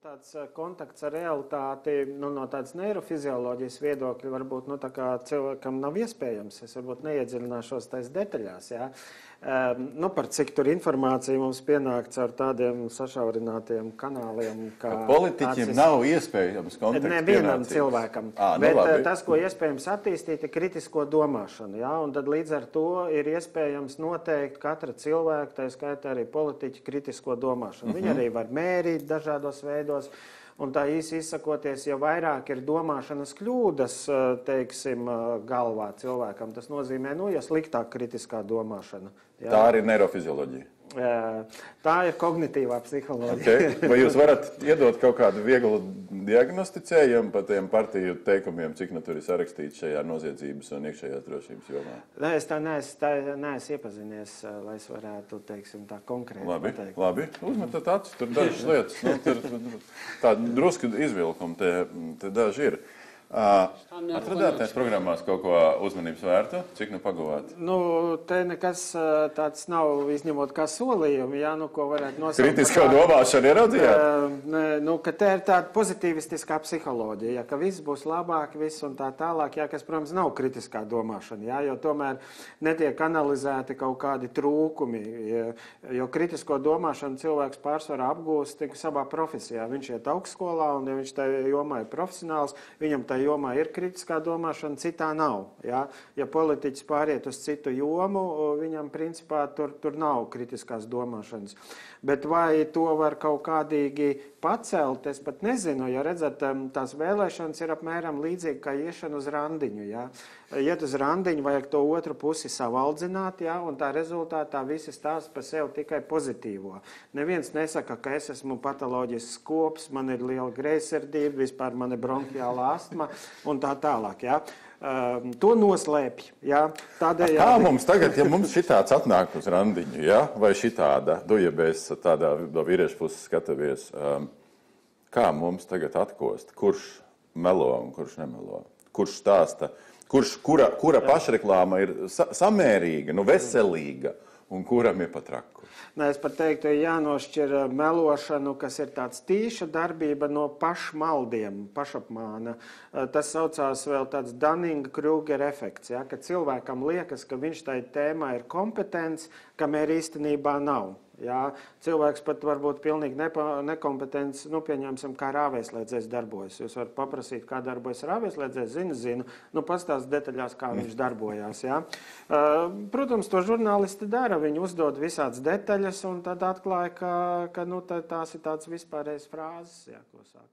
Tāds kontakts ar realitāti no tādas neirofizioloģijas viedokļa varbūt tā kā cilvēkam nav iespējams. Es varbūt neiedziļināšos tais detaļās. Ja? Par cik tur informācija mums pienāk caur tādiem sašaurinātiem kanāliem. Ka politiķiem nav iespējams kontakts nevienam cilvēkam. Bet tas, ko iespējams attīstīt, ir kritisko domāšanu. Ja? Un tad līdz ar to ir iespējams noteikt katra cilvēka, tā skaitā arī politiķa kritisko domāšanu. Viņi arī var mērīt dažādos veidos. Un tā īsi izsakoties, ja vairāk ir domāšanas kļūdas, teiksim, galvā cilvēkam, tas nozīmē, ja sliktāk kritiskā domāšana. Jā. Tā arī ir neirofizioloģija. Tā ir kognitīvā psiholoģija. Okay. Vai jūs varat iedot kaut kādu vieglu diagnosticējumu par tiem partiju teikumiem, cik tur ir sarakstīts šajā noziedzības un iekšējās drošības jomā? Es tā neesmu iepazinies, lai es varētu, teiksim, tā konkrēti pateikt. Labi. Uzmetat acis, tur dažas lietas. Tā drusku izvilkumi te daži ir. Atradāties programmās kaut ko uzmanības vērtu? Cik pagavāt? Te nekas tāds nav, izņemot kā solījumi, ko varētu nosaukt. Kritiskā domāšana ieraudzījāt? Ka te ir tāda pozitivistiskā psiholoģija, ka viss būs labāk, viss un tā tālāk, kas, protams, nav kritiskā domāšana, jo tomēr netiek analizēti kaut kādi trūkumi, jo kritisko domāšanu cilvēks pārsvarā apgūst savā profesijā. Viņš iet augstskolā, un ja viņš tajā jomā ir profesionāls, viņam tā jomā ir kritiskā domāšana, citā nav. Ja politiķis pāriet uz citu jomu, viņam principā tur nav kritiskās domāšanas. Bet vai to var kaut kādīgi pacelt, es pat nezinu, ja redzat, tās vēlēšanas ir apmēram līdzīgi kā iešana uz randiņu. Ja? Iet uz randiņu, vajag to otru pusi savaldzināt, un tā rezultātā visi stāsta par sevi tikai pozitīvo. Neviens nesaka, ka es esmu patoloģisks kops, man ir liela greizsirdība, vispār man ir bronhiāla astma un tā tālāk. Ja? To noslēpj. Ja? Kā mums tagad, ja mums šitāds atnāk uz randiņu, vai šitāda, ja mēs tādā no vīriešu puses skatamies, kā mums tagad atkost, kurš melo un kurš nemelo, kurš stāsta, kura pašreklāma ir samērīga, veselīga un kuram ir pat raku? Es pat teiktu, jānošķir melošanu, kas ir tāds tīša darbība no pašmaldiem, pašapmāna. Tas saucās vēl tāds Dunning-Kruger efekts, ka cilvēkam liekas, ka viņš tai tēmā ir kompetents, kamēr īstenībā nav. Jā, cilvēks pat varbūt pilnīgi nekompetents, pieņemsim, kā rāvēslēdzējs darbojas. Jūs varat paprasīt, kā darbojas rāvēslēdzējs, zinu, pastāst detaļās, kā viņš darbojās. Jā. Protams, to žurnālisti dara, viņi uzdod visādas detaļas un tad atklāja, ka tās ir tāds vispārējais frāzes, ko saka.